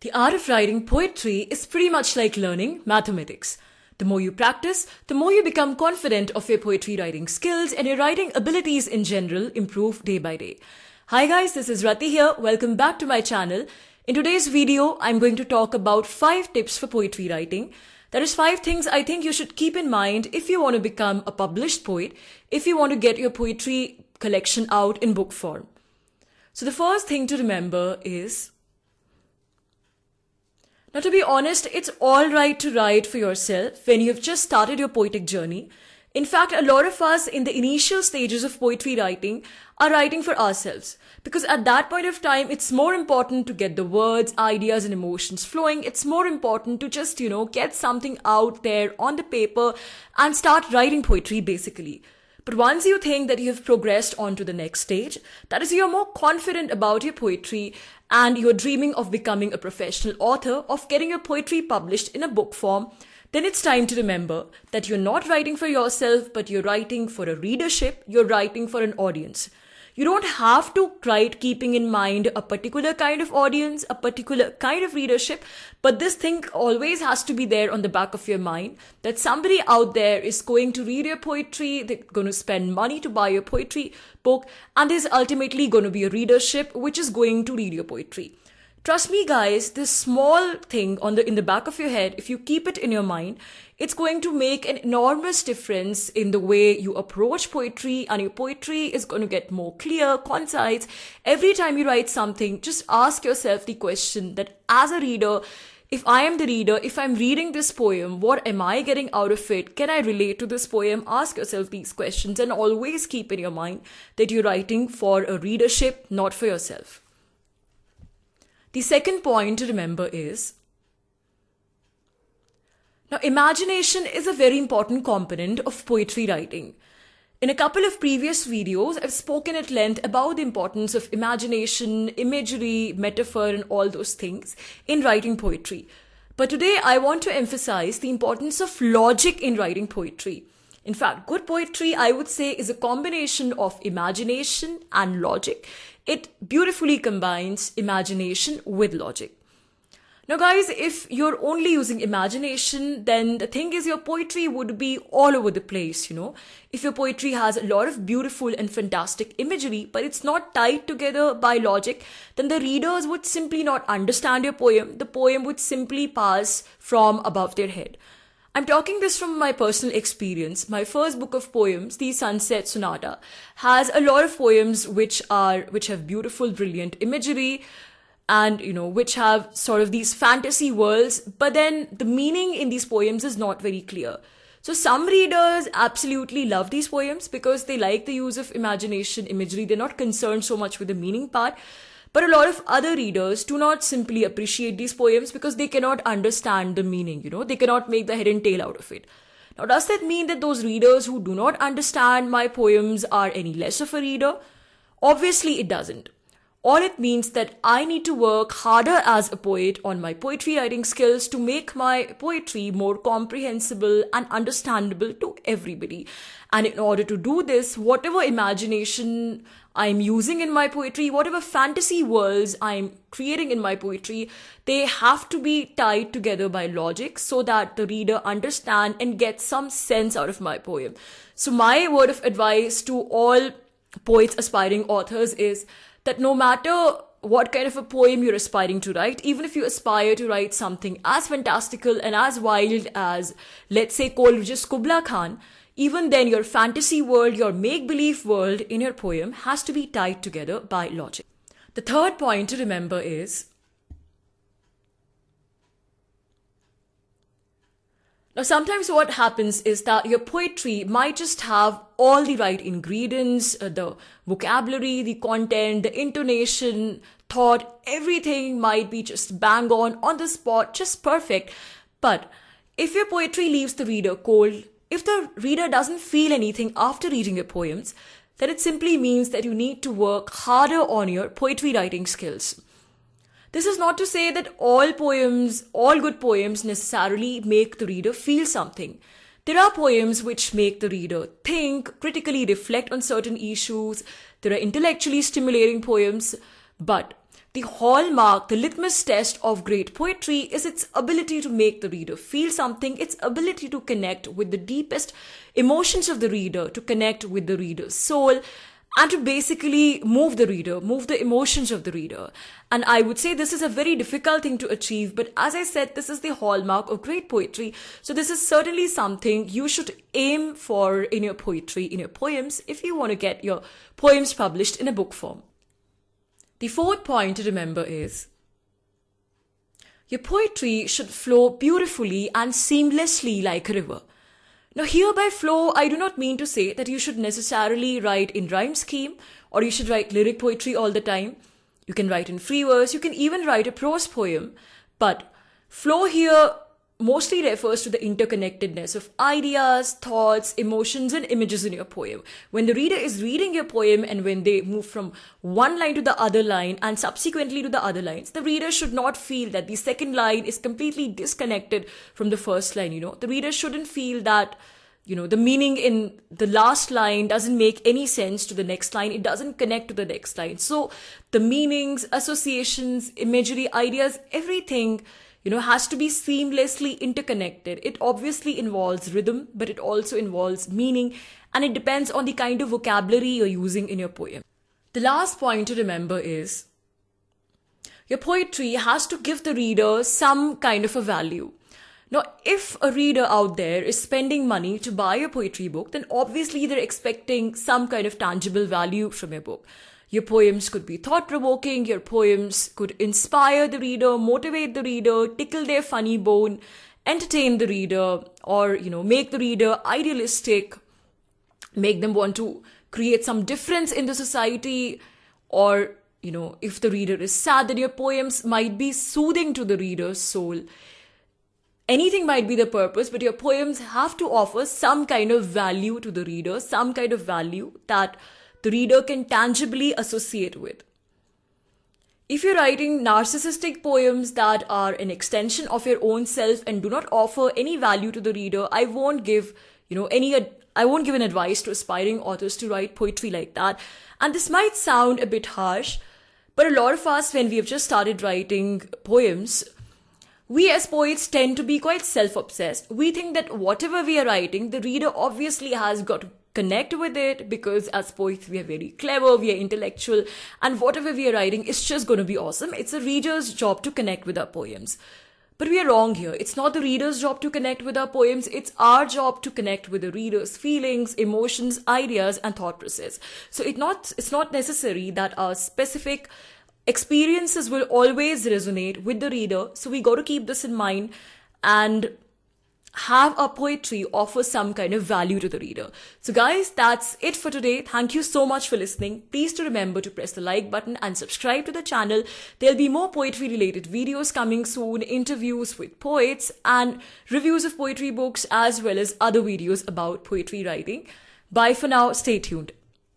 The art of writing poetry is pretty much like learning mathematics. The more you practice, the more you become confident of your poetry writing skills, and your writing abilities in general improve day by day. Hi guys, this is Rati here. Welcome back to my channel. In today's video, I'm going to talk about 5 tips for poetry writing. That is 5 things I think you should keep in mind if you want to become a published poet, if you want to get your poetry collection out in book form. So the first thing to remember is, now, to be honest, it's all right to write for yourself when you've just started your poetic journey. In fact, a lot of us in the initial stages of poetry writing are writing for ourselves. Because at that point of time, it's more important to get the words, ideas, and emotions flowing. It's more important to just, get something out there on the paper and start writing poetry basically. But once you think that you have progressed on to the next stage, that is, you're more confident about your poetry and you're dreaming of becoming a professional author, of getting your poetry published in a book form, then it's time to remember that you're not writing for yourself, but you're writing for a readership, you're writing for an audience. You don't have to write keeping in mind a particular kind of audience, a particular kind of readership, but this thing always has to be there on the back of your mind that somebody out there is going to read your poetry, they're going to spend money to buy your poetry book, and there's ultimately going to be a readership which is going to read your poetry. Trust me guys, this small thing in the back of your head, if you keep it in your mind, it's going to make an enormous difference in the way you approach poetry, and your poetry is going to get more clear, concise. Every time you write something, just ask yourself the question that as a reader, if I am the reader, if I'm reading this poem, what am I getting out of it? Can I relate to this poem? Ask yourself these questions and always keep in your mind that you're writing for a readership, not for yourself. The second point to remember is, now imagination is a very important component of poetry writing. In a couple of previous videos, I've spoken at length about the importance of imagination, imagery, metaphor, and all those things in writing poetry. But today I want to emphasize the importance of logic in writing poetry. In fact, good poetry, I would say, is a combination of imagination and logic. It beautifully combines imagination with logic. Now guys, if you're only using imagination, then the thing is your poetry would be all over the place, If your poetry has a lot of beautiful and fantastic imagery, but it's not tied together by logic, then the readers would simply not understand your poem. The poem would simply pass from above their head. I'm talking this from my personal experience. My first book of poems, the Sunset Sonata, has a lot of poems which have beautiful, brilliant imagery and, which have sort of these fantasy worlds, but then the meaning in these poems is not very clear. So some readers absolutely love these poems because they like the use of imagination, imagery. They're not concerned so much with the meaning part. But a lot of other readers do not simply appreciate these poems because they cannot understand the meaning, They cannot make the head and tail out of it. Now, does that mean that those readers who do not understand my poems are any less of a reader? Obviously, it doesn't. All it means that I need to work harder as a poet on my poetry writing skills to make my poetry more comprehensible and understandable to everybody. And in order to do this, whatever imagination I'm using in my poetry, whatever fantasy worlds I'm creating in my poetry, they have to be tied together by logic so that the reader understands and gets some sense out of my poem. So my word of advice to all poets, aspiring authors is that no matter what kind of a poem you're aspiring to write, even if you aspire to write something as fantastical and as wild as, let's say, Coleridge's Kubla Khan, even then your fantasy world, your make-believe world in your poem has to be tied together by logic. The third point to remember is, now sometimes what happens is that your poetry might just have all the right ingredients, the vocabulary, the content, the intonation, thought, everything might be just bang on the spot, just perfect. But if your poetry leaves the reader cold, if the reader doesn't feel anything after reading your poems, then it simply means that you need to work harder on your poetry writing skills. This is not to say that all good poems necessarily make the reader feel something. There are poems which make the reader think, critically reflect on certain issues. There are intellectually stimulating poems, but the hallmark, the litmus test of great poetry is its ability to make the reader feel something, its ability to connect with the deepest emotions of the reader, to connect with the reader's soul, and to basically move the reader, move the emotions of the reader. And I would say this is a very difficult thing to achieve, but as I said, this is the hallmark of great poetry. So this is certainly something you should aim for in your poetry, in your poems, if you want to get your poems published in a book form. The fourth point to remember is your poetry should flow beautifully and seamlessly like a river. Now, here by flow, I do not mean to say that you should necessarily write in rhyme scheme or you should write lyric poetry all the time. You can write in free verse, you can even write a prose poem, but flow here mostly refers to the interconnectedness of ideas, thoughts, emotions, and images in your poem. When the reader is reading your poem and when they move from one line to the other line and subsequently to the other lines, the reader should not feel that the second line is completely disconnected from the first line, The reader shouldn't feel that, the meaning in the last line doesn't make any sense to the next line. It doesn't connect to the next line. So the meanings, associations, imagery, ideas, everything has to be seamlessly interconnected. It obviously involves rhythm, but it also involves meaning, and it depends on the kind of vocabulary you're using in your poem. The last point to remember is your poetry has to give the reader some kind of a value. Now, if a reader out there is spending money to buy a poetry book, then obviously they're expecting some kind of tangible value from your book. Your poems could be thought-provoking, your poems could inspire the reader, motivate the reader, tickle their funny bone, entertain the reader, or, make the reader idealistic, make them want to create some difference in the society, or, if the reader is sad, then your poems might be soothing to the reader's soul. Anything might be the purpose, but your poems have to offer some kind of value to the reader, some kind of value that the reader can tangibly associate with. If you're writing narcissistic poems that are an extension of your own self and do not offer any value to the reader, I won't give an advice to aspiring authors to write poetry like that. And this might sound a bit harsh, but a lot of us, when we have just started writing poems, we as poets tend to be quite self-obsessed. We think that whatever we are writing, the reader obviously has got to connect with it, because as poets we are very clever, we are intellectual, and whatever we are writing is just going to be awesome. It's a reader's job to connect with our poems. But we are wrong here. It's not the reader's job to connect with our poems. It's our job to connect with the reader's feelings, emotions, ideas, and thought process. So it's not necessary that our specific experiences will always resonate with the reader. So we got to keep this in mind and have our poetry offer some kind of value to the reader. So guys, that's it for today. Thank you so much for listening. Please to remember to press the like button and subscribe to the channel. There'll be more poetry related videos coming soon, interviews with poets and reviews of poetry books, as well as other videos about poetry writing. Bye for now. Stay tuned.